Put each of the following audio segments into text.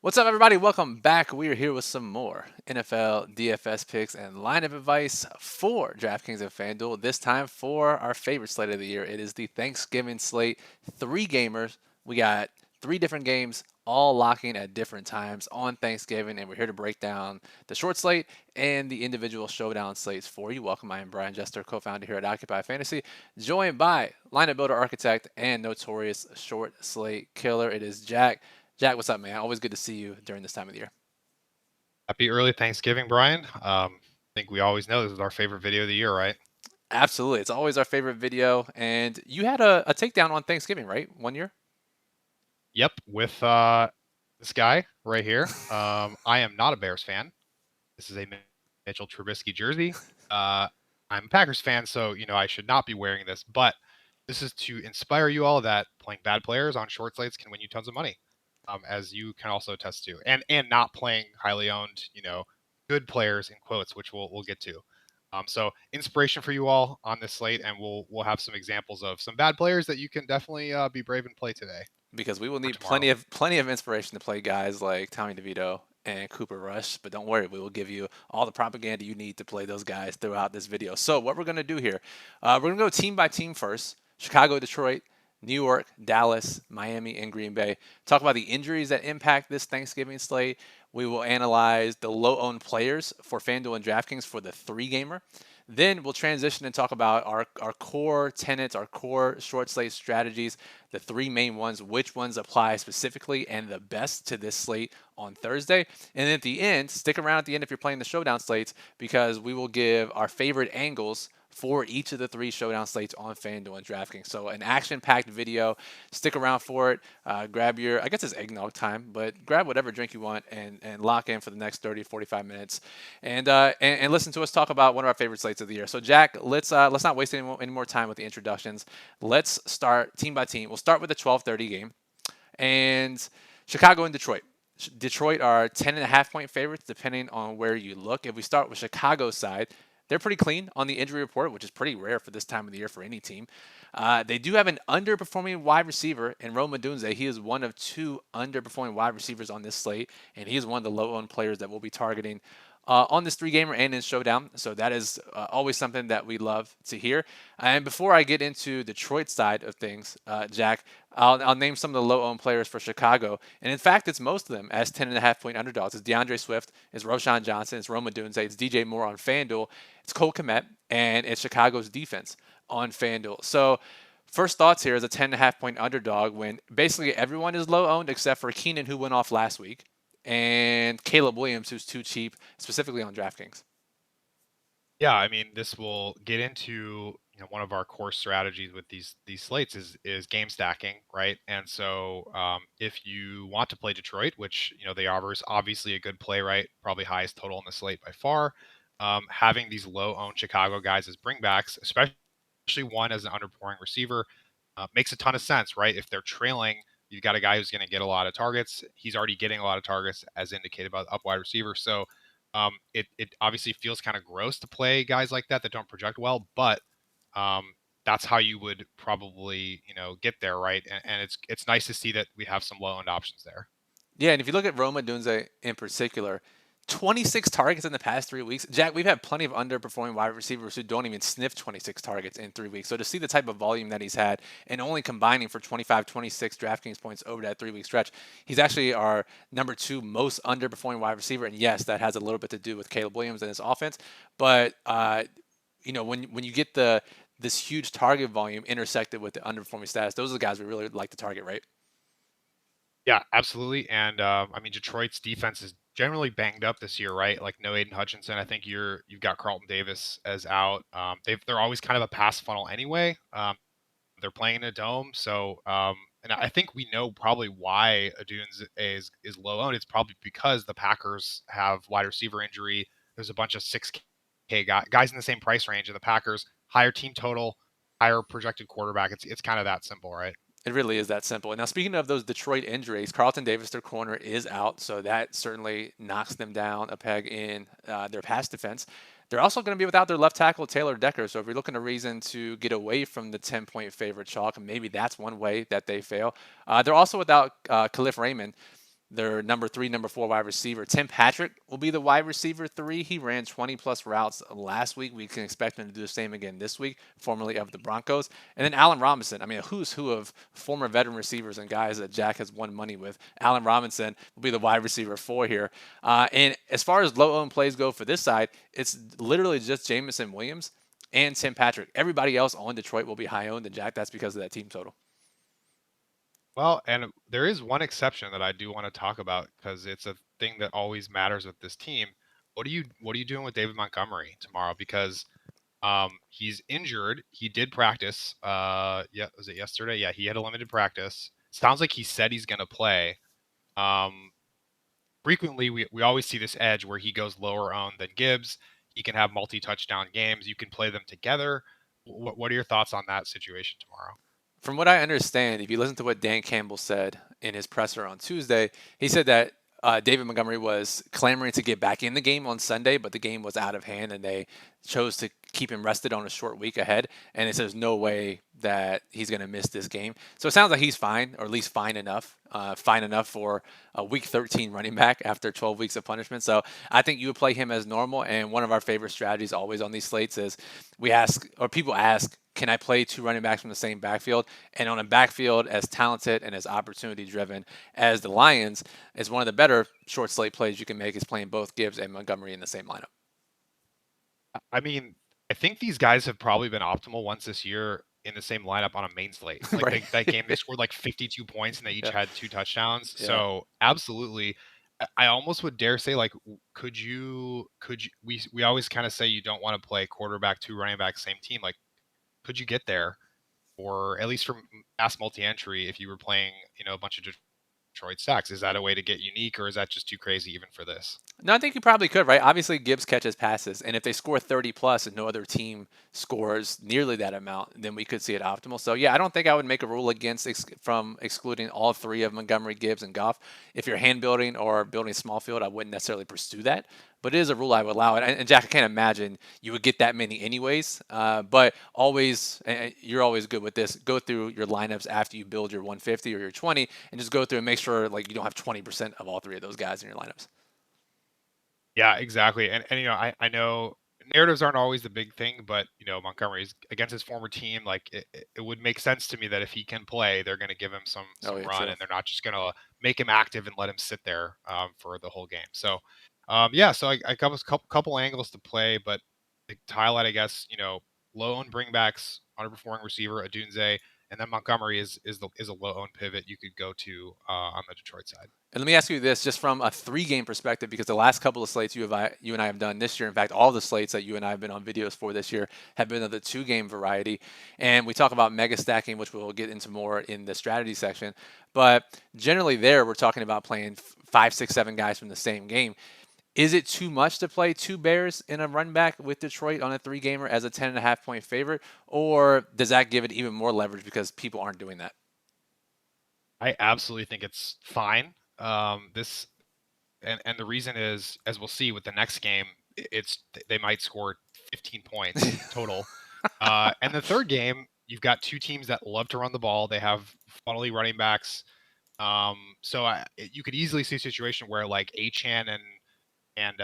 What's up, everybody? Welcome back. We are here with some more NFL DFS picks and lineup advice for DraftKings and FanDuel. This time for our favorite slate of the year. It is the Thanksgiving slate. Three gamers. We got three different games, all locking at different times on Thanksgiving, and we're here to break down the short slate and the individual showdown slates for you. Welcome. I am Brian Jester, co-founder here at Occupy Fantasy, joined by lineup builder, architect, and notorious short slate killer. It is Jack. Jack, what's up, man? Always good to see you during this time of the year. Happy early Thanksgiving, Brian. I think we always know this is our favorite video of the year, right? Absolutely. It's always our favorite video. And you had a takedown on Thanksgiving, right? 1 year? Yep, with this guy right here. I am not a Bears fan. This is a Mitchell Trubisky jersey. I'm a Packers fan, so I should not be wearing this. But this is to inspire you all that playing bad players on short slates can win you tons of money, as you can also attest to, and not playing highly owned, good players in quotes, which we'll get to. So inspiration for you all on this slate, and we'll have some examples of some bad players that you can definitely be brave and play today Because we will or need tomorrow. plenty of inspiration to play guys like Tommy DeVito and Cooper Rush. But don't worry, we will give you all the propaganda you need to play those guys throughout this video. So what we're gonna do here, we're gonna go team by team first. Chicago, Detroit, New York, Dallas, Miami, and Green Bay. Talk about the injuries that impact this Thanksgiving slate. We will analyze the low-owned players for FanDuel and DraftKings for the three-gamer. Then we'll transition and talk about our core tenets, our core short slate strategies, the three main ones, which ones apply specifically and the best to this slate on Thursday. And then at the end, stick around at the end if you're playing the showdown slates because we will give our favorite angles for each of the three showdown slates on FanDuel and DraftKings. So an action-packed video. Stick around for it. Grab your, I guess it's eggnog time, but grab whatever drink you want and lock in for the next 30, 45 minutes, and listen to us talk about one of our favorite slates of the year. So Jack, let's not waste any more time with the introductions. Let's start team by team. We'll start with the 12:30 game, and Chicago and Detroit. Detroit are 10.5 point favorites, depending on where you look. If we start with Chicago's side, they're pretty clean on the injury report, which is pretty rare for this time of the year for any team. They do have an underperforming wide receiver in Rome Odunze. He is one of two underperforming wide receivers on this slate, and he is one of the low-owned players that we'll be targeting on this three-gamer and in Showdown. So that is always something that we love to hear. And before I get into Detroit's side of things, Jack, I'll name some of the low-owned players for Chicago. And in fact, it's most of them as 10.5 point underdogs. It's DeAndre Swift, it's Roshan Johnson, it's Rome Odunze, it's DJ Moore on FanDuel, it's Cole Kmet, and it's Chicago's defense on FanDuel. So first thoughts here is a 10.5 point underdog when basically everyone is low owned except for Keenan, who went off last week, and Caleb Williams, who's too cheap, specifically on DraftKings. Yeah, I mean, this will get into one of our core strategies with these slates is game stacking, right? And so if you want to play Detroit, which they are obviously a good play, right? Probably highest total in the slate by far. Having these low owned Chicago guys as bringbacks, especially one as an underperforming receiver, makes a ton of sense, right? If they're trailing, you've got a guy who's going to get a lot of targets. He's already getting a lot of targets, as indicated by the up wide receiver. So it obviously feels kind of gross to play guys like that don't project well, but that's how you would probably get there, right? And it's nice to see that we have some low end options there. Yeah, and if you look at Roma Dunze in particular, 26 targets in the past 3 weeks. Jack, we've had plenty of underperforming wide receivers who don't even sniff 26 targets in 3 weeks. So to see the type of volume that he's had and only combining for 25, 26 DraftKings points over that 3 week stretch, he's actually our number two most underperforming wide receiver. And yes, that has a little bit to do with Caleb Williams and his offense. But when you get this huge target volume intersected with the underperforming status, those are the guys we really like to target, right? Yeah, absolutely. And I mean, Detroit's defense is generally banged up this year, right? Like no Aiden Hutchinson. I think you've got Carlton Davis as out. They're always kind of a pass funnel anyway. They're playing in a dome, so and I think we know probably why Adunes is low owned. It's probably because the Packers have wide receiver injury. There's a bunch of 6K guys in the same price range, and the Packers higher team total, higher projected quarterback. It's kind of that simple, right? It really is that simple. And now, speaking of those Detroit injuries, Carlton Davis, their corner, is out, so that certainly knocks them down a peg in their pass defense. They're also going to be without their left tackle, Taylor Decker. So if you're looking a reason to get away from the 10 point favorite chalk, maybe that's one way that they fail. They're also without Khalif Raymond. their number 3, number 4 wide receiver. Tim Patrick will be the wide receiver 3. He ran 20 plus routes last week. We can expect him to do the same again this week, formerly of the Broncos. And then Allen Robinson. I mean, a who's who of former veteran receivers and guys that Jack has won money with. Allen Robinson will be the wide receiver 4 here. And as far as low owned plays go for this side, it's literally just Jamison Williams and Tim Patrick. Everybody else on Detroit will be high owned, and Jack, that's because of that team total. Well, and there is one exception that I do want to talk about because it's a thing that always matters with this team. What are you doing with David Montgomery tomorrow? Because he's injured. He did practice. Yeah, was it yesterday? Yeah, he had a limited practice. Sounds like he said he's gonna play. Um, Frequently we always see this edge where he goes lower owned than Gibbs. He can have multi-touchdown games. You can play them together. What are your thoughts on that situation tomorrow? From what I understand, if you listen to what Dan Campbell said in his presser on Tuesday, he said that David Montgomery was clamoring to get back in the game on Sunday, but the game was out of hand, and they chose to keep him rested on a short week ahead. And it says no way that he's going to miss this game. So it sounds like he's fine, or at least fine enough for a Week 13 running back after 12 weeks of punishment. So I think you would play him as normal. And one of our favorite strategies always on these slates is people ask, can I play 2 running backs from the same backfield? And on a backfield as talented and as opportunity driven as the Lions, is one of the better short slate plays you can make is playing both Gibbs and Montgomery in the same lineup. I mean, I think these guys have probably been optimal once this year in the same lineup on a main slate. Like Right. that game, they scored like 52 points and they each Yeah. had 2 touchdowns. Yeah. So absolutely, I almost would dare say like, could you? We always kind of say you don't want to play quarterback, 2 running backs, same team. Like, could you get there, or at least from mass multi-entry if you were playing, a bunch of Detroit stacks? Is that a way to get unique, or is that just too crazy even for this? No, I think you probably could, right? Obviously, Gibbs catches passes, and if they score 30 plus and no other team scores nearly that amount, then we could see it optimal. So, yeah, I don't think I would make a rule against from excluding all 3 of Montgomery, Gibbs, and Goff. If you're hand building or building a small field, I wouldn't necessarily pursue that, but it is a rule I would allow it. And Jack, I can't imagine you would get that many anyways. But always, and you're always good with this. Go through your lineups after you build your 150 or your 20, and just go through and make sure like you don't have 20% of all 3 of those guys in your lineups. Yeah, exactly. And I know narratives aren't always the big thing, but Montgomery's against his former team. Like it would make sense to me that if he can play, they're going to give him some Oh some yeah, run, true. and they're not just going to make him active and let him sit there for the whole game. So yeah, so I got a couple angles to play, but to highlight, I guess, low owned bringbacks, underperforming receiver Adunze, and then Montgomery is a low owned pivot you could go to on the Detroit side. And let me ask you this, just from a 3 game perspective, because the last couple of slates you and I have done this year, in fact, all the slates that you and I have been on videos for this year have been of the 2 game variety. And we talk about mega stacking, which we'll get into more in the strategy section. But generally, there we're talking about playing 5, 6, 7 guys from the same game. Is it too much to play 2 Bears in a run back with Detroit on a 3 gamer as a 10.5 point favorite, or does that give it even more leverage because people aren't doing that? I absolutely think it's fine. This and the reason is, as we'll see with the next game, it's they might score 15 points total. And the third game, you've got 2 teams that love to run the ball. They have funnily running backs. So you could easily see a situation where like Achan and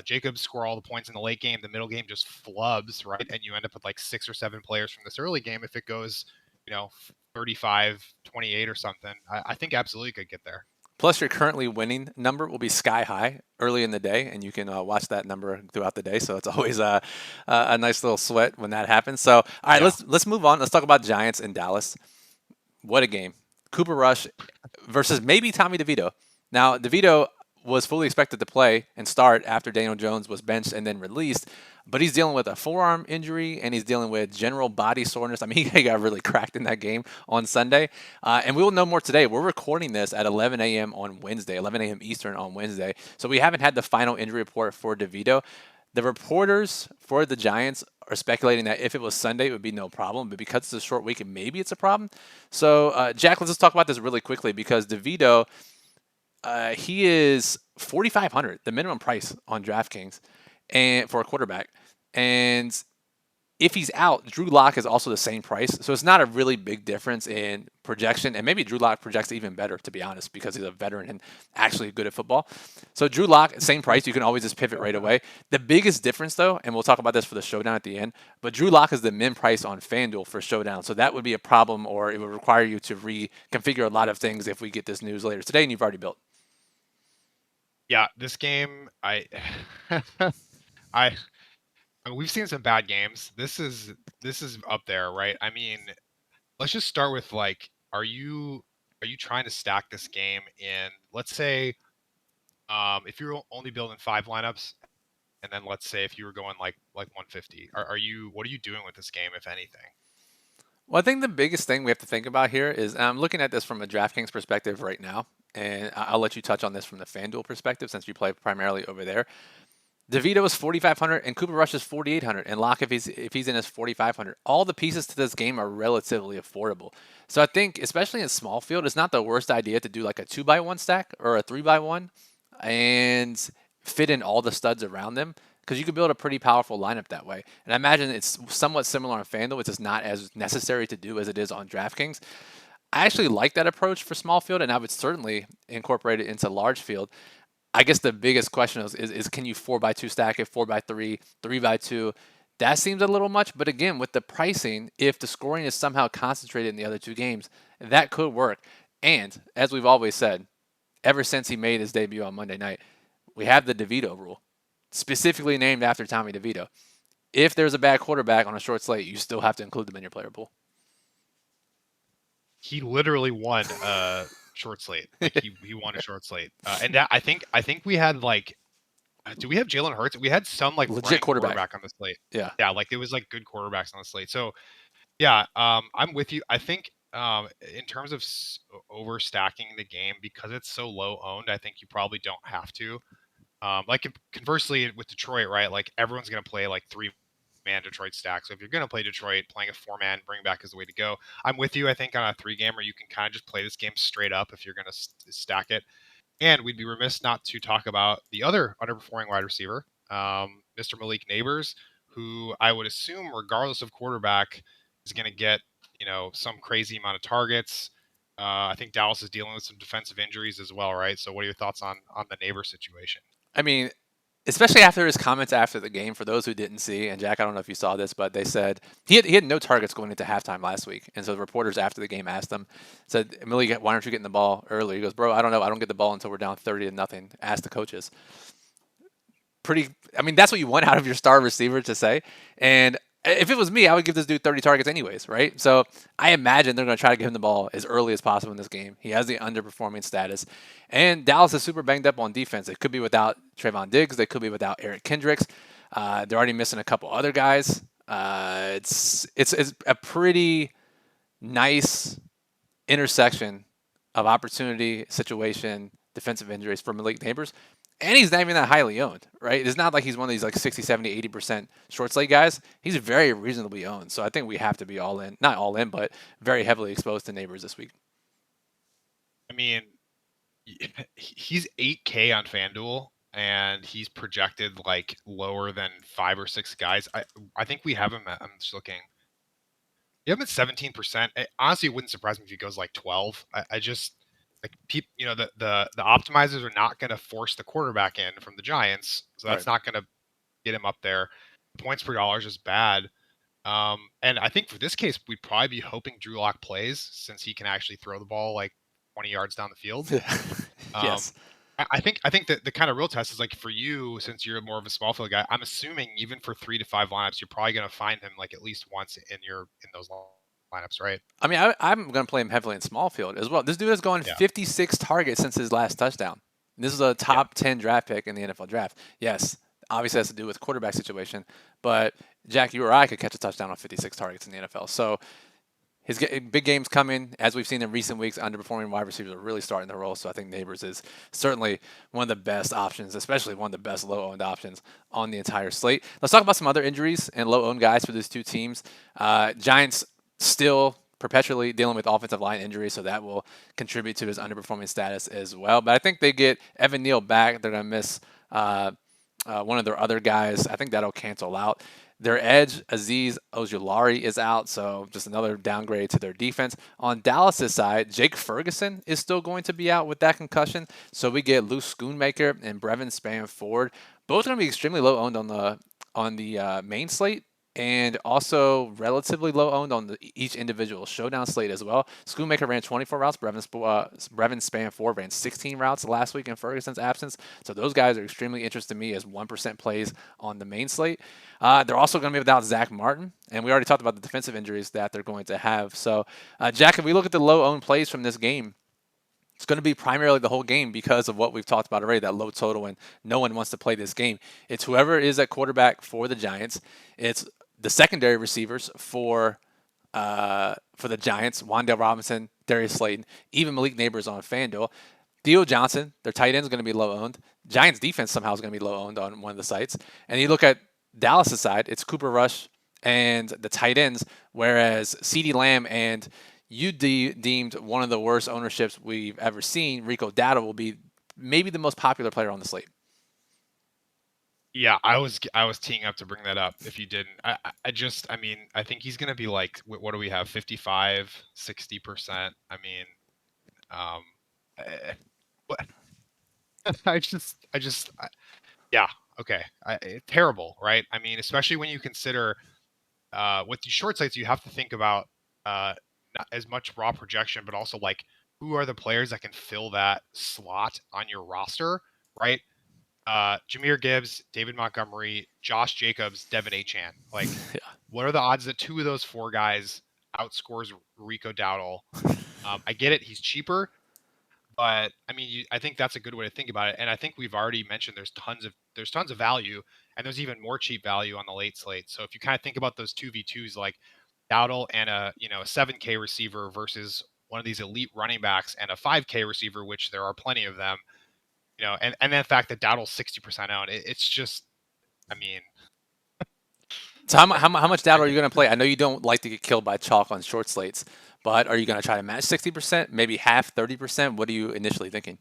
Jacobs score all the points in the late game. The middle game just flubs, right? And you end up with like 6 or 7 players from this early game. If it goes, you know, 35-28 or something, I think absolutely could get there. Plus, your currently winning number will be sky high early in the day, and you can watch that number throughout the day. So it's always a nice little sweat when that happens. So, all right, Yeah. let's move on. Let's talk about Giants and Dallas. What a game! Cooper Rush versus maybe Tommy DeVito. Now, DeVito was fully expected to play and start after Daniel Jones was benched and then released, but he's dealing with a forearm injury and he's dealing with general body soreness. I mean, he got really cracked in that game on Sunday, and we will know more today. We're recording this at 11 a.m. on Wednesday, 11 a.m. Eastern on Wednesday, so we haven't had the final injury report for DeVito. The reporters for the Giants are speculating that if it was Sunday, it would be no problem. But because it's a short week, and maybe it's a problem. So, Jack, let's just talk about this really quickly because DeVito, he is 4,500, the minimum price on DraftKings, and for a quarterback. And If he's out, Drew Lock is also the same price. So it's not a really big difference in projection. And maybe Drew Lock projects even better, to be honest, because he's a veteran and actually good at football. So Drew Lock, same price. You can always just pivot right away. The biggest difference, though, and we'll talk about this for the showdown at the end, but Drew Lock is the min price on FanDuel for showdown. So that would be a problem, or it would require you to reconfigure a lot of things if we get this news later today and you've already built. Yeah, this game, I we've seen some bad games. This is up there, right? I mean, let's just start with like, are you trying to stack this game in? Let's say, if you're only building 5 lineups, and then let's say if you were going like 150, are you what are you doing with this game, if anything? Well, I think the biggest thing we have to think about here is I'm looking at this from a DraftKings perspective right now, and I'll let you touch on this from the FanDuel perspective since you play primarily over there. DeVito is 4,500 and Cooper Rush is 4,800 and Locke if he's in his 4,500. All the pieces to this game are relatively affordable. So I think especially in small field, it's not the worst idea to do like a 2x1 stack or a 3x1 and fit in all the studs around them because you could build a pretty powerful lineup that way. And I imagine it's somewhat similar on FanDuel, which is not as necessary to do as it is on DraftKings. I actually like that approach for small field, and I would certainly incorporate it into large field. I guess the biggest question is can you 4x2 stack it, 4x3, 3x2? That seems a little much, but again, with the pricing, if the scoring is somehow concentrated in the other two games, that could work. And as we've always said, ever since he made his debut on Monday night, we have the DeVito rule, specifically named after Tommy DeVito. If there's a bad quarterback on a short slate, you still have to include them in your player pool. He literally won a short slate. Like he won a short slate, and that, I think we had like, do we have Jalen Hurts? We had some like Legit running quarterback. quarterback on the slate. Yeah. Yeah, like it was like good quarterbacks on the slate. So yeah, I'm with you. I think in terms of overstacking the game because it's so low owned, I think you probably don't have to. Like conversely with Detroit, right? Like everyone's going to play like 3-man Detroit stack. So if you're going to play Detroit, playing a 4-man bring back is the way to go. I'm with you. I think on a 3-gamer, you can kind of just play this game straight up if you're going to stack it. And we'd be remiss not to talk about the other underperforming wide receiver, Mr. Malik Neighbors, who I would assume, regardless of quarterback, is going to get some crazy amount of targets. I think Dallas is dealing with some defensive injuries as well, right? So, what are your thoughts on the Neighbors situation? I mean, especially after his comments after the game, for those who didn't see, and Jack, I don't know if you saw this, but they said he had no targets going into halftime last week. And so the reporters after the game asked him, said, Malik, why aren't you getting the ball early? He goes, bro, I don't know. I don't get the ball until we're down 30-0. Ask the coaches. I mean, that's what you want out of your star receiver to say. And if it was me, I would give this dude 30 targets anyways, right? So I imagine they're going to try to give him the ball as early as possible in this game. He has the underperforming status. And Dallas is super banged up on defense. They could be without Trayvon Diggs. They could be without Eric Kendricks. They're already missing a couple other guys. It's a pretty nice intersection of opportunity, situation, defensive injuries for Malik Neighbors. And he's not even that highly owned, right? It's not like he's one of these like 60, 70, 80% short slate guys. He's very reasonably owned. So I think we have to be all in, not all in, but very heavily exposed to Neighbors this week. I mean, he's 8K on FanDuel, and he's projected like lower than 5 or 6 guys. I think we have him at, I'm just looking. You have him at 17%. Honestly, it wouldn't surprise me if he goes like 12. I just like the optimizers are not going to force the quarterback in from the Giants, so that's Right. not going to get him up there. Points per dollar is just bad. And I think for this case, we'd probably be hoping Drew Lock plays since he can actually throw the ball like 20 yards down the field. Um, Yes. I think that the kind of real test is like for you, since you're more of a small field guy. I'm assuming even for 3 to 5 lineups, you're probably going to find him like at least once in those lineups, right? I mean, I'm going to play him heavily in small field as well. This dude has gone Yeah, 56 targets since his last touchdown. This is a yeah. top 10 draft pick in the NFL draft. Yes, obviously has to do with quarterback situation, but Jack, you or I could catch a touchdown on 56 targets in the NFL. So his big games coming, as we've seen in recent weeks. Underperforming wide receivers are really starting to roll. So I think Neighbors is certainly one of the best options, especially one of the best low-owned options on the entire slate. Let's talk about some other injuries and low-owned guys for these two teams. Giants still perpetually dealing with offensive line injuries, so that will contribute to his underperforming status as well. But I think they get Evan Neal back. They're going to miss one of their other guys. I think that'll cancel out. Their edge, Azeez Ojulari, is out, so just another downgrade to their defense. On Dallas's side, Jake Ferguson is still going to be out with that concussion, so we get Luke Schoonmaker and Brevin Spann-Ford. Both going to be extremely low owned on the main slate, and also relatively low owned on each individual showdown slate as well. Schoonmaker ran 24 routes. Brevin Spann-Ford ran 16 routes last week in Ferguson's absence. So those guys are extremely interesting to me as 1% plays on the main slate. They're also going to be without Zach Martin, and we already talked about the defensive injuries that they're going to have. So, Jack, if we look at the low owned plays from this game, it's going to be primarily the whole game because of what we've talked about already, that low total, and no one wants to play this game. It's whoever is at quarterback for the Giants. It's the secondary receivers for the Giants, Wan'Dale Robinson, Darius Slayton, even Malik Neighbors on FanDuel. Theo Johnson, their tight end, is going to be low owned. Giants defense somehow is going to be low owned on one of the sites. And you look at Dallas' side, it's Cooper Rush and the tight ends, whereas CeeDee Lamb and you deemed one of the worst ownerships we've ever seen, Rico Dowdle, will be maybe the most popular player on the slate. Yeah, I was teeing up to bring that up if you didn't. I mean, I think he's going to be like, what do we have? 55, 60%. I mean, um, what? Yeah, okay. Terrible, right? I mean, especially when you consider with these short sites, you have to think about not as much raw projection, but also like who are the players that can fill that slot on your roster, right? Jahmyr Gibbs, David Montgomery, Josh Jacobs, Devin Achane. Like, Yeah. what are the odds that two of those four guys outscores Rico Dowdle? I get it; he's cheaper, but I mean, I think that's a good way to think about it. And I think we've already mentioned there's tons of value, and there's even more cheap value on the late slate. So if you kind of think about those 2v2s, like Dowdle and a 7K receiver versus one of these elite running backs and a 5K receiver, which there are plenty of them, and the fact that Dowdle's 60% out, it's just, I mean, So how much data are you going to play? I know you don't like to get killed by chalk on short slates, but are you going to try to match 60%, maybe half, 30%? What are you initially thinking?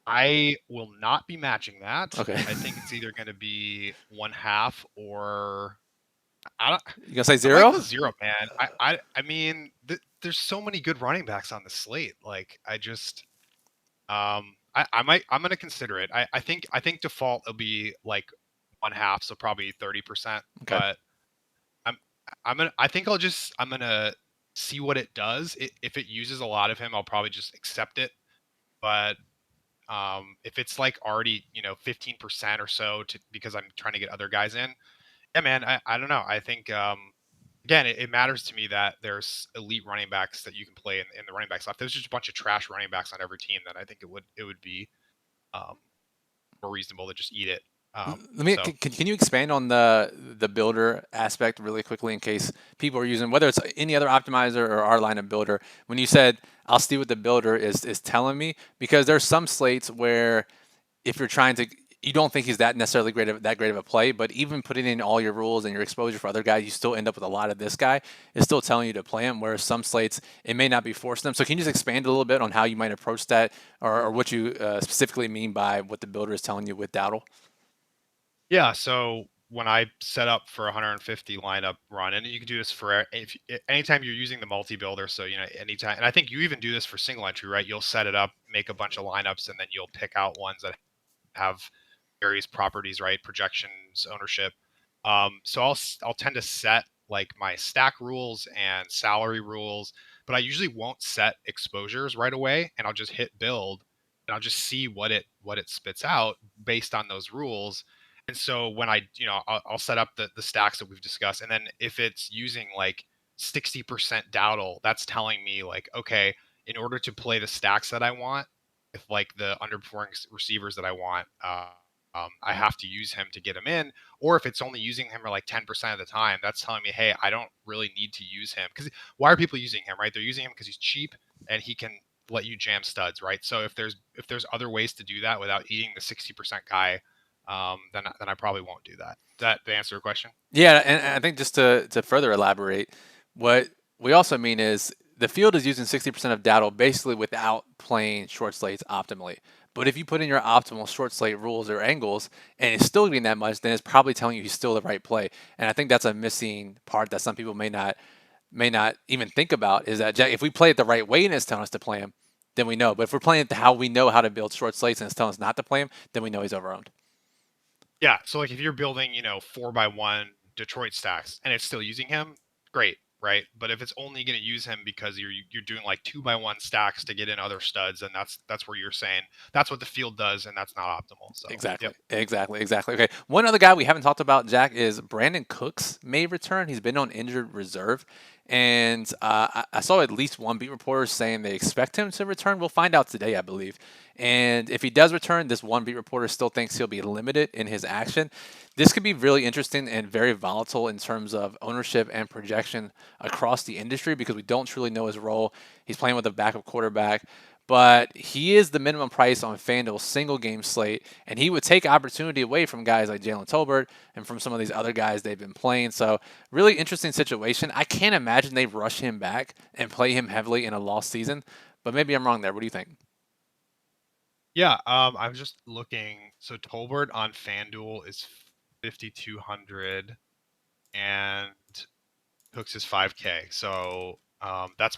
I will not be matching that. Okay. I think it's either going to be one half or I don't. You going to say I might zero? go zero, man. I mean, there's so many good running backs on the slate. Like, I'm gonna consider it. I think default will be like one half, so probably 30%. Okay. But I'm I'm gonna see what it does. If it uses a lot of him, I'll probably just accept it. But if it's like already 15% or so because I'm trying to get other guys in, yeah, man, I don't know. I think again, it matters to me that there's elite running backs that you can play in the running backs left. There's just a bunch of trash running backs on every team that I think it would be um, more reasonable to just eat it. Let me. So Can you expand on the builder aspect really quickly in case people are using whether it's any other optimizer or our line of builder? When you said I'll see what the builder is telling me, because there's some slates where if you're trying to, you don't think he's that necessarily that great of a play, but even putting in all your rules and your exposure for other guys, you still end up with a lot of this guy. It's still telling you to play him, whereas some slates, it may not be forcing them. So can you just expand a little bit on how you might approach that, or what you specifically mean by what the builder is telling you with Dowdle? yeah, so when I set up for 150 lineup run, and you can do this for anytime you're using the multi builder. So anytime, and I think you even do this for single entry, right? You'll set it up, make a bunch of lineups, and then you'll pick out ones that have various properties, right? Projections, ownership. So I'll tend to set like my stack rules and salary rules, but I usually won't set exposures right away, and I'll just hit build, and I'll just see what it spits out based on those rules. And so when I'll set up the stacks that we've discussed, and then if it's using like 60% Dowdle, that's telling me like, okay, in order to play the stacks that I want, with like the underperforming receivers that I want, I have to use him to get him in. Or if it's only using him for like 10% of the time, that's telling me, hey, I don't really need to use him. Because why are people using him, right? They're using him because he's cheap and he can let you jam studs, right? So if there's other ways to do that without eating the 60% guy, then I probably won't do that. That the answer your question? Yeah, and I think just to further elaborate, what we also mean is the field is using 60% of Dowdle basically without playing short slates optimally. But if you put in your optimal short slate rules or angles and it's still getting that much, then it's probably telling you he's still the right play. And I think that's a missing part that some people may not even think about is that if we play it the right way and it's telling us to play him, then we know. But if we're playing it how we know how to build short slates and it's telling us not to play him, then we know he's overowned. Yeah, so like if you're building, 4x1 Detroit stacks and it's still using him, great, right? But if it's only going to use him because you're doing like 2x1 stacks to get in other studs, and that's where you're saying that's what the field does, and that's not optimal. So, Exactly. yep. Exactly. Exactly. Okay. One other guy we haven't talked about, Jack, is Brandon Cooks may return. He's been on injured reserve. And I saw at least one beat reporter saying they expect him to return. We'll find out today, I believe. And if he does return, this one beat reporter still thinks he'll be limited in his action. This could be really interesting and very volatile in terms of ownership and projection across the industry because we don't truly know his role. He's playing with a backup quarterback. But he is the minimum price on FanDuel's single game slate, and he would take opportunity away from guys like Jalen Tolbert and from some of these other guys they've been playing. So, really interesting situation. I can't imagine they rush him back and play him heavily in a lost season, but maybe I'm wrong there. What do you think? Yeah, I was just looking. So Tolbert on FanDuel is 5,200 and Cooks is 5K. So that's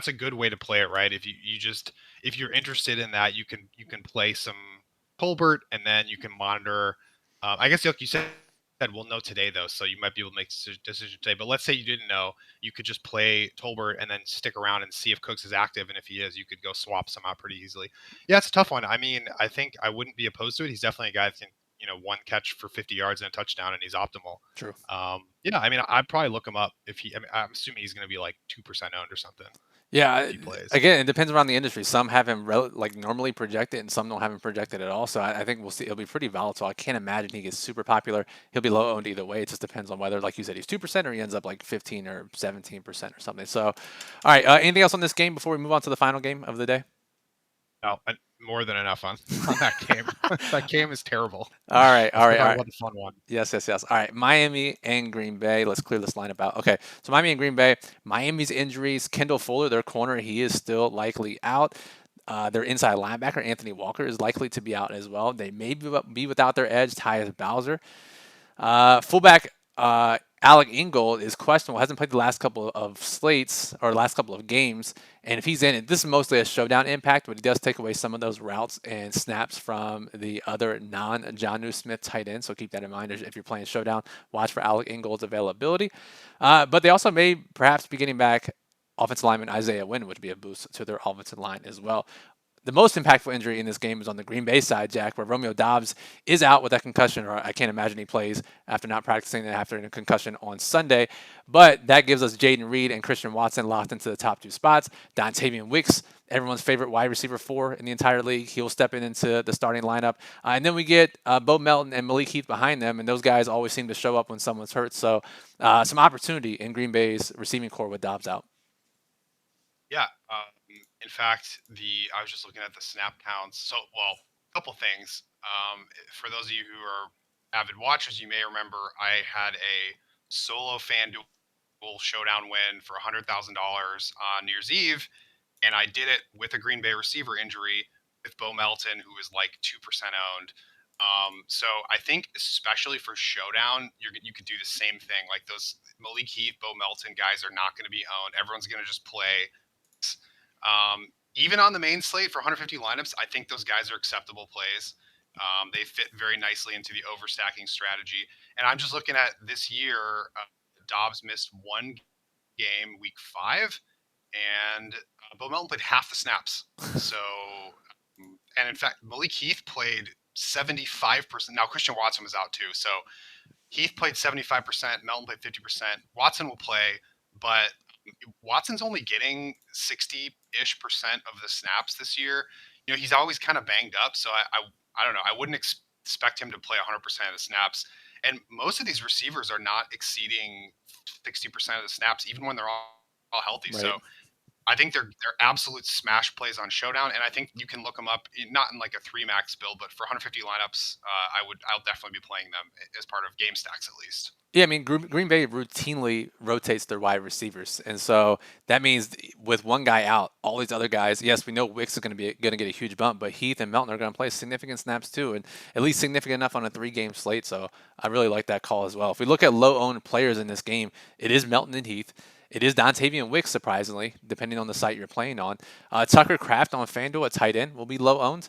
a good way to play it, right? If you're interested in that, you can play some Tolbert, and then you can monitor. I guess like you said, we'll know today though, so you might be able to make a decision today. But let's say you didn't know, you could just play Tolbert and then stick around and see if Cooks is active, and if he is, you could go swap some out pretty easily. Yeah, it's a tough one. I mean, I think I wouldn't be opposed to it. He's definitely a guy that can, one catch for 50 yards and a touchdown, and he's optimal. True. Yeah, I mean, I'd probably look him up if he. I mean, I'm assuming he's going to be like 2% owned or something Yeah, if he plays. again, it depends around the industry. Some have him like normally projected, and some don't have him projected at all. So I think we'll see. It'll be pretty volatile. I can't imagine he gets super popular. He'll be low owned either way. It just depends on whether, like you said, he's 2% or he ends up like 15 or 17% or something. So, all right. Anything else on this game before we move on to the final game of the day? No, more than enough on on that game. That game is terrible. All right. All Let's go right. All talk right. about the fun one. Yes, yes, yes. All right, Miami and Green Bay. Let's clear this lineup out. Okay, so Miami and Green Bay. Miami's injuries. Kendall Fuller, their corner, he is still likely out. Their inside linebacker, Anthony Walker, is likely to be out as well. They may be without their edge, Tyus Bowser. Fullback Alec Ingold is questionable. Hasn't played the last couple of slates or last couple of games. And if he's in it, this is mostly a showdown impact, but he does take away some of those routes and snaps from the other non-Jonnu Smith tight end. So keep that in mind if you're playing showdown. Watch for Alec Ingold's availability. But they also may perhaps be getting back offensive lineman Isaiah Wynn, which would be a boost to their offensive line as well. The most impactful injury in this game is on the Green Bay side, Jack, where Romeo Dobbs is out with that concussion, or I can't imagine he plays after not practicing and after a concussion on Sunday. But that gives us Jaden Reed and Christian Watson locked into the top two spots. Dontavian Wicks, everyone's favorite wide receiver 4 in the entire league, he'll step into the starting lineup. And then we get Bo Melton and Malik Heath behind them, and those guys always seem to show up when someone's hurt. So some opportunity in Green Bay's receiving core with Dobbs out. Yeah. In fact, the I was just looking at the snap counts. So, well, a couple things. For those of you who are avid watchers, you may remember I had a solo FanDuel Showdown win for $100,000 on New Year's Eve, and I did it with a Green Bay receiver injury with Bo Melton, who is like 2% owned. So I think especially for Showdown, you could do the same thing. Like those Malik Heath, Bo Melton guys are not going to be owned. Everyone's going to just play. Even on the main slate for 150 lineups, I think those guys are acceptable plays. They fit very nicely into the overstacking strategy. And I'm just looking at this year. Dobbs missed one game, week 5, and Bo Melton played half the snaps. So, and in fact, Malik Heath played 75%. Now Christian Watson was out too, so Heath played 75%, Melton played 50%. Watson will play, but Watson's only getting 60-ish% of the snaps this year. He's always kind of banged up, so I don't know. I wouldn't expect him to play 100% of the snaps. And most of these receivers are not exceeding 60% of the snaps, even when they're all healthy. Right. So I think they're absolute smash plays on Showdown, and I think you can look them up, not in like a 3 max build, but for 150 lineups, I'll definitely be playing them as part of game stacks at least. Yeah, I mean, Green Bay routinely rotates their wide receivers, and so that means with one guy out, all these other guys. Yes, we know Wicks is going to get a huge bump, but Heath and Melton are going to play significant snaps too, and at least significant enough on a three-game slate. So I really like that call as well. If we look at low-owned players in this game, it is Melton and Heath. It is Dontavian Wicks, surprisingly, depending on the site you're playing on. Tucker Kraft on FanDuel at tight end will be low owned.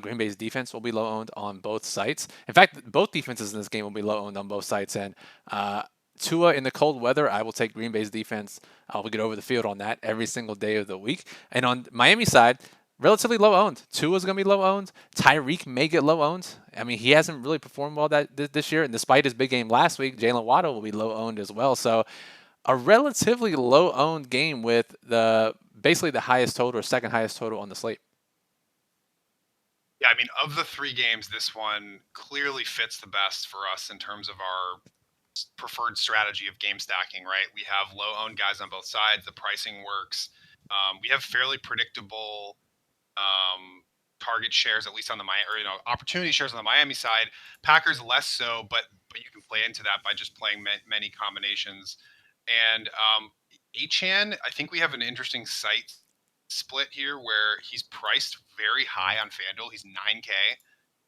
Green Bay's defense will be low owned on both sites. In fact, both defenses in this game will be low owned on both sites. And uh, Tua in the cold weather, I will take Green Bay's defense. I will get over the field on that every single day of the week. And on Miami side, relatively low owned. Tua's going to be low owned. Tyreek may get low owned. I mean, he hasn't really performed well this year. And despite his big game last week, Jalen Waddle will be low owned as well. So a relatively low owned game with the basically the highest total or second highest total on the slate. Yeah, I mean, of the three games, this one clearly fits the best for us in terms of our preferred strategy of game stacking, right? We have low owned guys on both sides. The pricing works. We have fairly predictable target shares, at least on the opportunity shares on the Miami side. Packers less so, but you can play into that by just playing many combinations. And Achan, I think we have an interesting site split here where he's priced very high on FanDuel. He's 9K,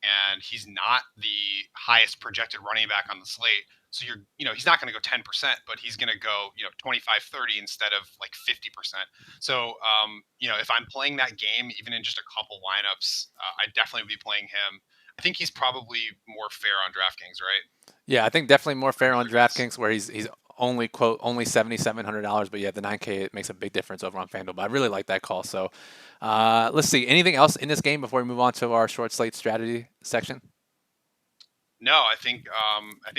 and he's not the highest projected running back on the slate. So he's not going to go 10%, but he's going to go, 25, 30 instead of like 50%. So, if I'm playing that game, even in just a couple lineups, I'd definitely be playing him. I think he's probably more fair on DraftKings, right? Yeah, I think definitely more Than fair the on other guys. DraftKings where he's only quote only $7,700, but yeah, the 9K it makes a big difference over on FanDuel. But I really like that call. So let's see. Anything else in this game before we move on to our short slate strategy section? No, I think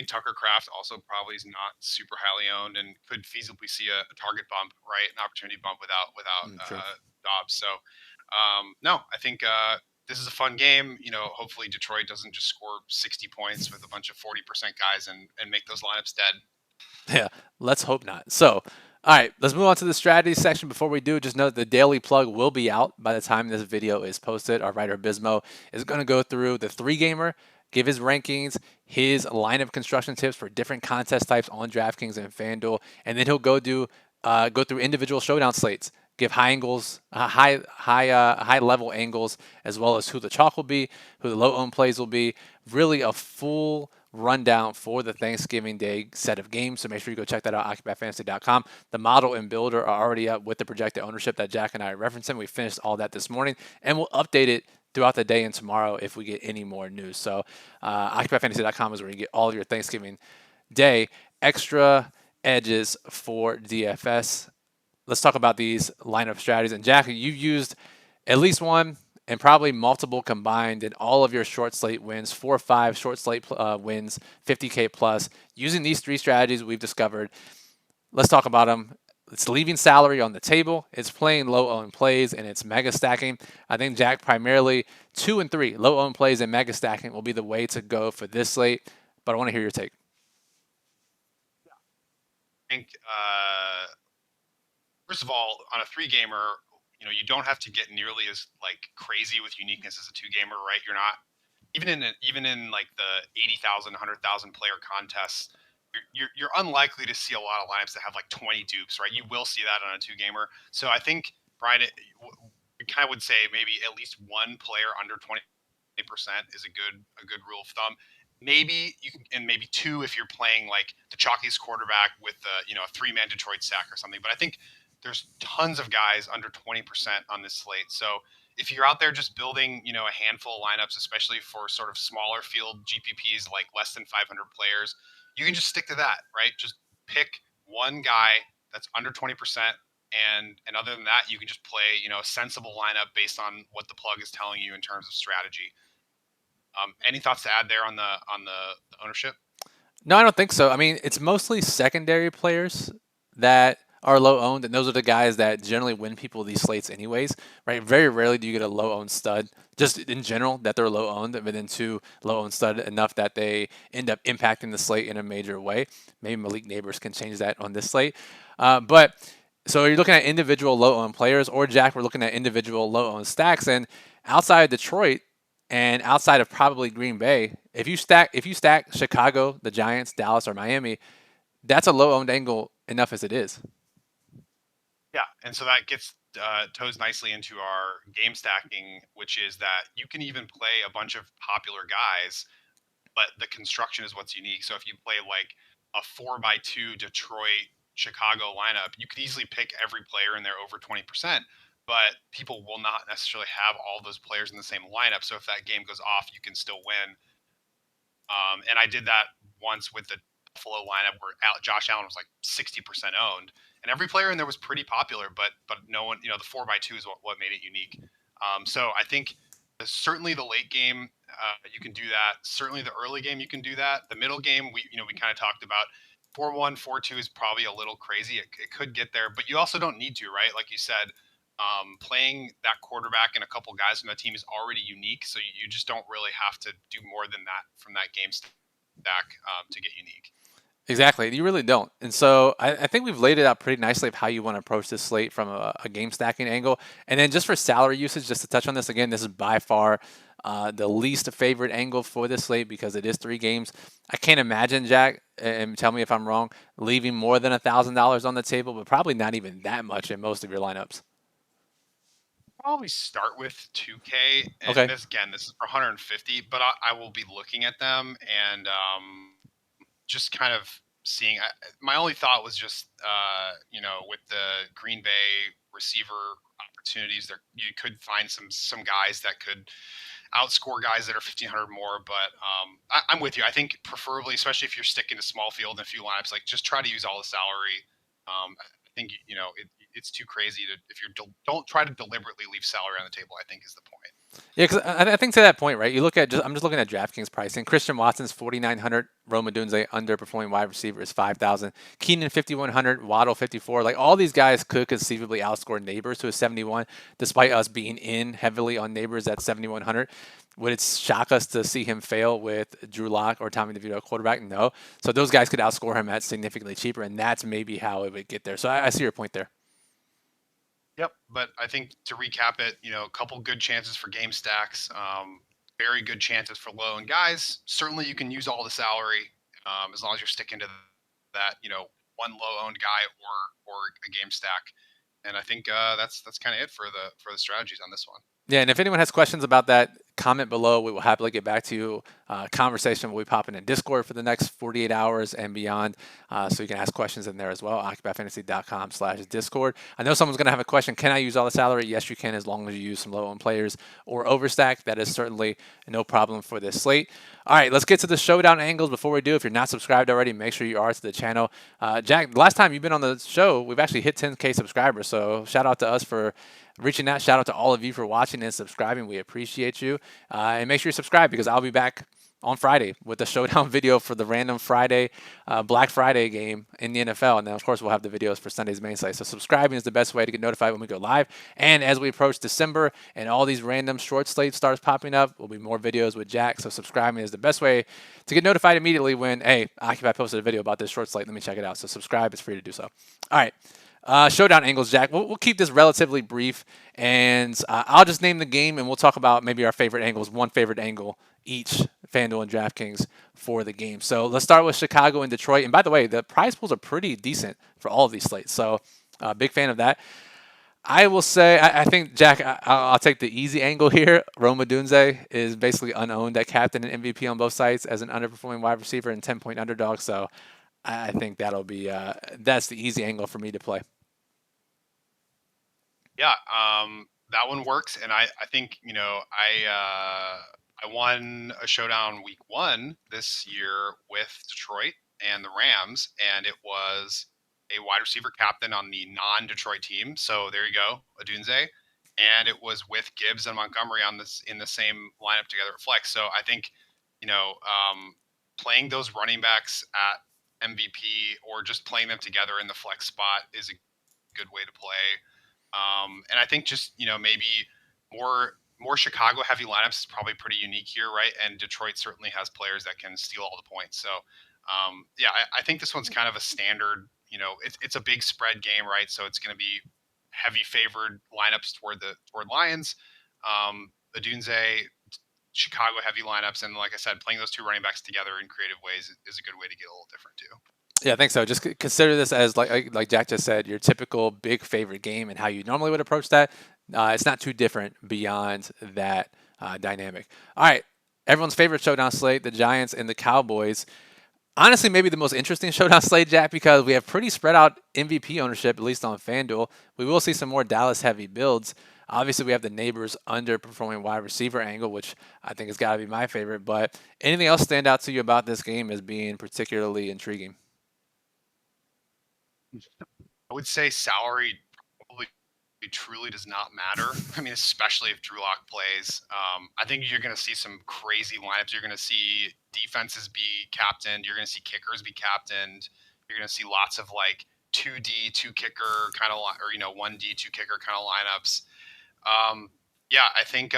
Tucker Kraft also probably is not super highly owned and could feasibly see a target bump, right? An opportunity bump without True. Dobbs. So no, I think this is a fun game. Hopefully Detroit doesn't just score 60 points with a bunch of 40% guys and make those lineups dead. Yeah, let's hope not. So, all right, let's move on to the strategy section. Before we do, just note the daily plug will be out by the time this video is posted. Our writer Bismo is going to go through the three gamer, give his rankings, his lineup construction tips for different contest types on DraftKings and FanDuel, and then he'll go through individual showdown slates, give high angles, high level angles, as well as who the chalk will be, who the low own plays will be. Really a full rundown for the Thanksgiving Day set of games. So make sure you go check that out, occupyfantasy.com. The model and builder are already up with the projected ownership that Jack and I are referencing. We finished all that this morning, and we'll update it throughout the day and tomorrow if we get any more news. So occupyfantasy.com is where you get all of your Thanksgiving Day extra edges for DFS. Let's talk about these lineup strategies. And Jack, you've used at least one and probably multiple combined in all of your short slate wins, 4 or 5 short slate wins, 50K plus, using these three strategies we've discovered. Let's talk about them. It's leaving salary on the table. It's playing low owned plays, and it's mega stacking. I think Jack primarily 2 and 3 low owned plays and mega stacking will be the way to go for this slate. But I want to hear your take. I think first of all, on a three gamer, you don't have to get nearly as like crazy with uniqueness as a two gamer, right? You're not even in like the 80,000, 100,000 player contests. You're unlikely to see a lot of lineups that have like 20 dupes, right? You will see that on a two gamer. So I think Brian, we kind of would say maybe at least one player under 20% is a good rule of thumb. Maybe you can, and maybe two if you're playing like the chalkiest quarterback with a 3-man Detroit stack or something. But I think there's tons of guys under 20% on this slate. So if you're out there just building, a handful of lineups, especially for sort of smaller field GPPs like less than 500 players, you can just stick to that, right? Just pick one guy that's under 20%. And other than that, you can just play, a sensible lineup based on what the plug is telling you in terms of strategy. Any thoughts to add there on the ownership? No, I don't think so. I mean, it's mostly secondary players that are low owned, and those are the guys that generally win people these slates, anyways, right? Very rarely do you get a low owned stud, just in general, that they're low owned, but then two low owned stud enough that they end up impacting the slate in a major way. Maybe Malik Neighbors can change that on this slate. But so you're looking at individual low owned players, or Jack, we're looking at individual low owned stacks, and outside of Detroit, And outside of probably Green Bay, if you stack Chicago, the Giants, Dallas, or Miami, that's a low owned angle enough as it is. Yeah, and so that gets toes nicely into our game stacking, which is that you can even play a bunch of popular guys, but the construction is what's unique. So if you play like a 4x2 Detroit Chicago lineup, you could easily pick every player in there over 20%, but people will not necessarily have all those players in the same lineup. So if that game goes off, you can still win. And I did that once with the Buffalo lineup where Josh Allen was like 60% owned, and every player in there was pretty popular, but no one, the 4x2 is what made it unique. So I think certainly the late game, you can do that. Certainly the early game, you can do that. The middle game, we kind of talked about 4-1, 4-2 is probably a little crazy. It could get there, but you also don't need to, right? Like you said, playing that quarterback and a couple guys from that team is already unique. So you just don't really have to do more than that from that game stack to get unique. Exactly. You really don't. And so I think we've laid it out pretty nicely of how you want to approach this slate from a game stacking angle. And then just for salary usage, just to touch on this again, this is by far the least favorite angle for this slate because it is 3 games. I can't imagine, Jack, and tell me if I'm wrong, leaving more than $1,000 on the table, but probably not even that much in most of your lineups. Probably start with 2K, and Okay. this is for 150, but I will be looking at them and just kind of seeing. My only thought was just with the Green Bay receiver opportunities, there you could find some guys that could outscore guys that are 1,500 more. But I'm with you. I think preferably, especially if you're sticking to small field and a few lineups, like just try to use all the salary. I think it's too crazy to if you're don't try to deliberately leave salary on the table. I think is the point. Yeah, because I think to that point, right? You look at I'm just looking at DraftKings pricing. Christian Watson's 4,900, Roma Dunze underperforming wide receiver is 5,000, Keenan 5,100, Waddle 54. Like all these guys could conceivably outscore Neighbors to a 71, despite us being in heavily on Neighbors at 7,100. Would it shock us to see him fail with Drew Lock or Tommy DeVito quarterback? No. So those guys could outscore him at significantly cheaper, and that's maybe how it would get there. So I see your point there. Yep, but I think to recap it, a couple good chances for game stacks, very good chances for low and guys. Certainly, you can use all the salary as long as you're sticking to that, one low owned guy or a game stack. And I think that's kind of it for the strategies on this one. Yeah, and if anyone has questions about that, comment below. We will happily get back to you. Conversation will be popping in Discord for the next 48 hours and beyond. So you can ask questions in there as well. OccupyFantasy.com/Discord. I know someone's going to have a question. Can I use all the salary? Yes, you can, as long as you use some low-owned players or overstack. That is certainly no problem for this slate. All right, let's get to the showdown angles. Before we do, if you're not subscribed already, make sure you are to the channel. Jack, the last time you've been on the show, we've actually hit 10K subscribers. So shout out to us for reaching out. Shout out to all of you for watching and subscribing. We appreciate you. And make sure you subscribe because I'll be back on Friday with the showdown video for the random Friday, Black Friday game in the NFL. And then, of course, we'll have the videos for Sunday's main slate. So subscribing is the best way to get notified when we go live. And as we approach December and all these random short slate starts popping up, will be more videos with Jack. So subscribing is the best way to get notified immediately when, hey, Occupy posted a video about this short slate. Let me check it out. So subscribe. It's free to do so. All right. Showdown angles, Jack. We'll keep this relatively brief, and I'll just name the game, and we'll talk about maybe our favorite angles, one favorite angle each, FanDuel and DraftKings for the game. So let's start with Chicago and Detroit. And by the way, the prize pools are pretty decent for all of these slates, so big fan of that. I will say, I think, Jack, I'll take the easy angle here. Roma Dunze is basically unowned at captain and MVP on both sites as an underperforming wide receiver and 10-point underdog, so I think that'll be that's the easy angle for me to play. Yeah, that one works, and I think I won a showdown week 1 this year with Detroit and the Rams, and it was a wide receiver captain on the non-Detroit team. So there you go, Adunze, and it was with Gibbs and Montgomery on this in the same lineup together at flex. So I think playing those running backs at MVP or just playing them together in the flex spot is a good way to play. And I think just maybe more Chicago heavy lineups is probably pretty unique here, right? And Detroit certainly has players that can steal all the points. So yeah, I think this one's kind of a standard. It's a big spread game, right? So it's going to be heavy favored lineups toward Lions. Adunze Chicago heavy lineups, and like I said, playing those two running backs together in creative ways is a good way to get a little different too. Yeah, I think so. Just consider this as like Jack just said, your typical big favorite game and how you normally would approach that. It's not too different beyond that dynamic. All right, everyone's favorite showdown slate: the Giants and the Cowboys. Honestly, maybe the most interesting showdown slate, Jack, because we have pretty spread out MVP ownership, at least on FanDuel. We will see some more Dallas heavy builds. Obviously, we have the neighbors underperforming wide receiver angle, which I think has got to be my favorite. But anything else stand out to you about this game as being particularly intriguing? I would say salary probably truly does not matter. I mean, especially if Drew Lock plays. I think you're going to see some crazy lineups. You're going to see defenses be captained. You're going to see kickers be captained. You're going to see lots of like 2D, two kicker kind of, or 1D, two kicker kind of lineups. Um, yeah, I think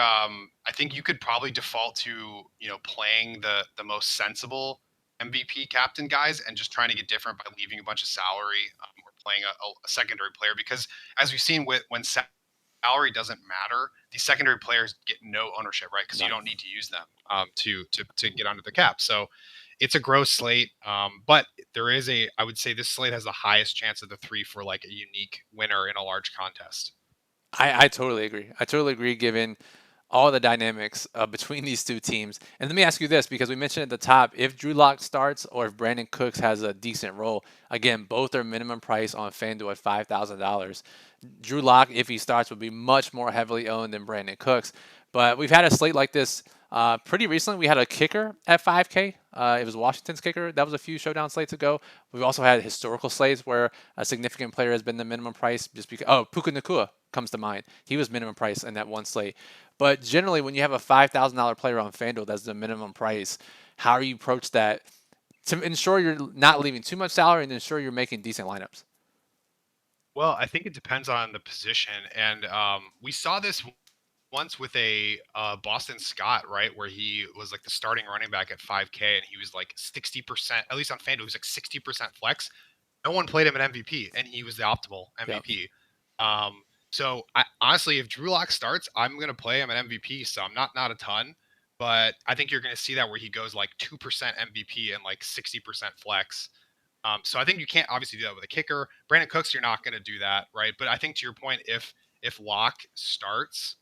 you could probably default to playing the most sensible MVP captain guys and just trying to get different by leaving a bunch of salary or playing a secondary player because as we've seen with when salary doesn't matter, these secondary players get no ownership, right? Because you None. don't need to use them to get under the cap. So it's a gross slate, but there is I would say this slate has the highest chance of the three for like a unique winner in a large contest. I totally agree. I totally agree given all the dynamics between these two teams. And let me ask you this, because we mentioned at the top, if Drew Lock starts or if Brandon Cooks has a decent role, again, both are minimum price on FanDuel at $5,000. Drew Lock, if he starts, would be much more heavily owned than Brandon Cooks. But we've had a slate like this pretty recently. We had a kicker at 5K. It was Washington's kicker. That was a few showdown slates ago. We've also had historical slates where a significant player has been the minimum price just because. Oh, Puka Nakua comes to mind. He was minimum price in that one slate. But generally, when you have a $5,000 player on FanDuel, that's the minimum price. How do you approach that to ensure you're not leaving too much salary and ensure you're making decent lineups? Well, I think it depends on the position, and we saw this once with a Boston Scott, right, where he was like the starting running back at 5K, and he was like 60%, at least on FanDuel, he was like 60% flex. No one played him at MVP, and he was the optimal Yep. MVP. So I honestly, if Drew Lock starts, I'm gonna play him at MVP. So I'm not a ton, but I think you're gonna see that where he goes like 2% MVP and like 60% flex. So I think you can't obviously do that with a kicker. Brandon Cooks, you're not going to do that, right? But I think to your point, if Locke starts,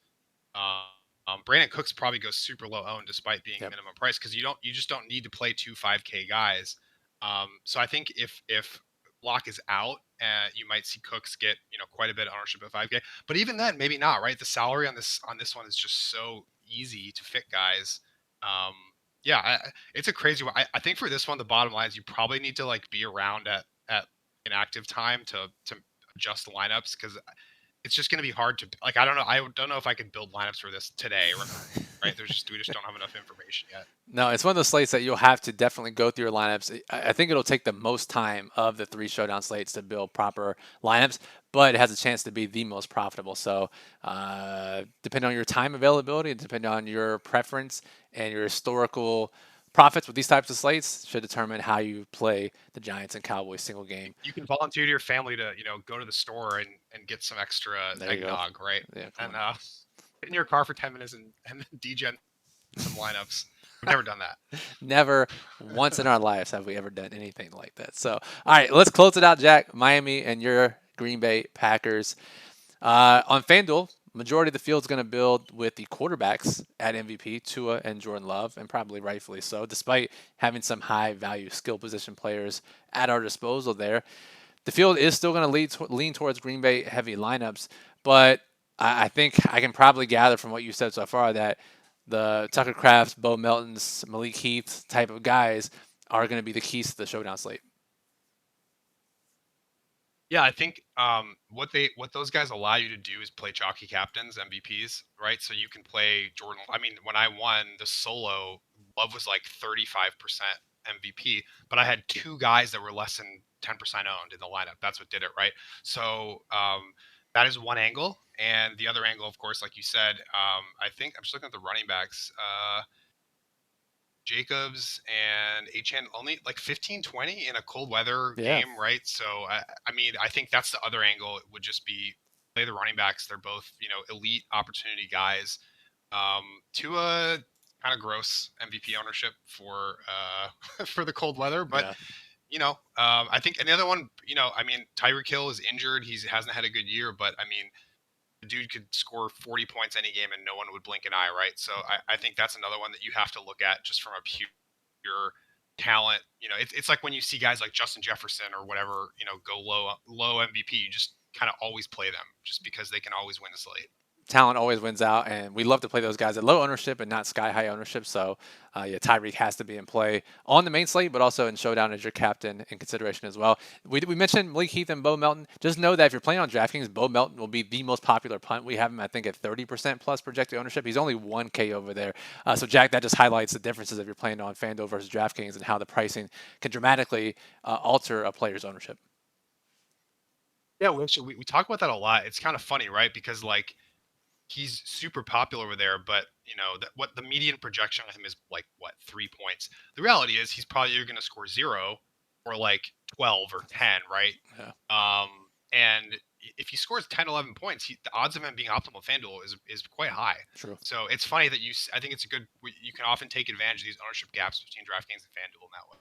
Brandon Cooks probably goes super low owned despite being Yep. minimum price because you just don't need to play two 5K guys. So I think if Locke is out, you might see Cooks get quite a bit of ownership at 5K. But even then, maybe not, right? The salary on this one is just so easy to fit guys. Um, yeah, it's a crazy one. I think for this one, the bottom line is you probably need to like be around at inactive time to adjust the lineups because it's just going to be hard to like. I don't know. I don't know if I could build lineups for this today. Right? We just don't have enough information yet. No, it's one of those slates that you'll have to definitely go through your lineups. I think it'll take the most time of the three showdown slates to build proper lineups, but it has a chance to be the most profitable. So, depending on your time availability, and depending on your preference and your historical profits with these types of slates, should determine how you play the Giants and Cowboys single game. You can volunteer to your family to go to the store and get some extra There you go. eggnog, right? Yeah, come And on. sit in your car for 10 minutes and degen some lineups. I've never done that. Never once in our lives have we ever done anything like that. So, all right, let's close it out, Jack. Miami and your Green Bay Packers. On FanDuel, majority of the field is going to build with the quarterbacks at MVP, Tua and Jordan Love, and probably rightfully so, despite having some high value skill position players at our disposal there. The field is still going to lean towards Green Bay heavy lineups, but I think I can probably gather from what you said so far that the Tucker Crafts, Bo Meltons, Malik Heath type of guys are going to be the keys to the showdown slate. Yeah, I think what those guys allow you to do is play chalky captains, MVPs, right? So you can play Jordan. I mean, when I won the solo, Love was like 35% MVP, but I had two guys that were less than 10% owned in the lineup. That's what did it, right? So that is one angle, and the other angle, of course, like you said, I think I'm just looking at the running backs. Jacobs and HN only like 15-20 in a cold weather Yeah. game, right? So I mean, I think that's the other angle. It would just be play the running backs. They're both elite opportunity guys. Tua, kind of gross MVP ownership for for the cold weather. But Yeah. I think, and the other one, I mean, Tyreek Hill is injured. He hasn't had a good year, but I mean, the dude could score 40 points any game and no one would blink an eye, right? So I think that's another one that you have to look at just from a pure talent. It's like when you see guys like Justin Jefferson or whatever, go low MVP, you just kind of always play them just because they can always win the slate. Talent always wins out, and we love to play those guys at low ownership and not sky high ownership. So, yeah, Tyreek has to be in play on the main slate, but also in Showdown as your captain in consideration as well. We mentioned Malik Heath and Bo Melton. Just know that if you're playing on DraftKings, Bo Melton will be the most popular punt. We have him, I think, at 30% plus projected ownership. He's only 1K over there. So, Jack, that just highlights the differences if you're playing on FanDuel versus DraftKings and how the pricing can dramatically alter a player's ownership. Yeah, we talk about that a lot. It's kind of funny, right? Because like he's super popular over there, but what the median projection on him is like what 3 points. The reality is he's probably either going to score 0 or like 12 or 10, right? Yeah. And if he scores 10, 11 points, the odds of him being optimal FanDuel is quite high. True. So it's funny that I think it's you can often take advantage of these ownership gaps between DraftKings and FanDuel in that way.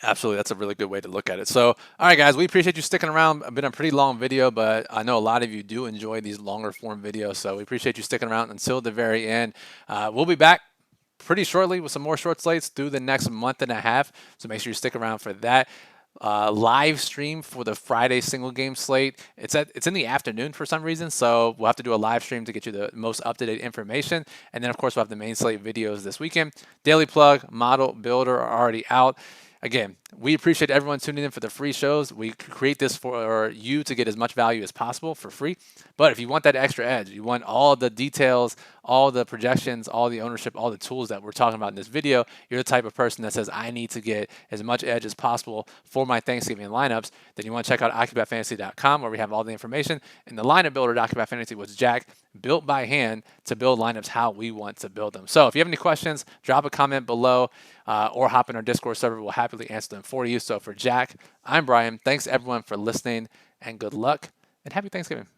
Absolutely. That's a really good way to look at it. So, all right, guys, we appreciate you sticking around. It's been a pretty long video, but I know a lot of you do enjoy these longer form videos. So we appreciate you sticking around until the very end. We'll be back pretty shortly with some more short slates through the next month and a half. So make sure you stick around for that. Live stream for the Friday single game slate. It's in the afternoon for some reason, so we'll have to do a live stream to get you the most up-to-date information. And then, of course, we'll have the main slate videos this weekend. Daily Plug, Model Builder are already out. Again, we appreciate everyone tuning in for the free shows. We create this for you to get as much value as possible for free. But if you want that extra edge, you want all the details, all the projections, all the ownership, all the tools that we're talking about in this video, you're the type of person that says, I need to get as much edge as possible for my Thanksgiving lineups, then you want to check out AccuBetFantasy.com where we have all the information. And the lineup builder at AccuBet Fantasy was Jack, built by hand to build lineups how we want to build them. So if you have any questions, drop a comment below or hop in our Discord server. We'll happily answer them for you. So for Jack, I'm Brian. Thanks everyone for listening and good luck and happy Thanksgiving.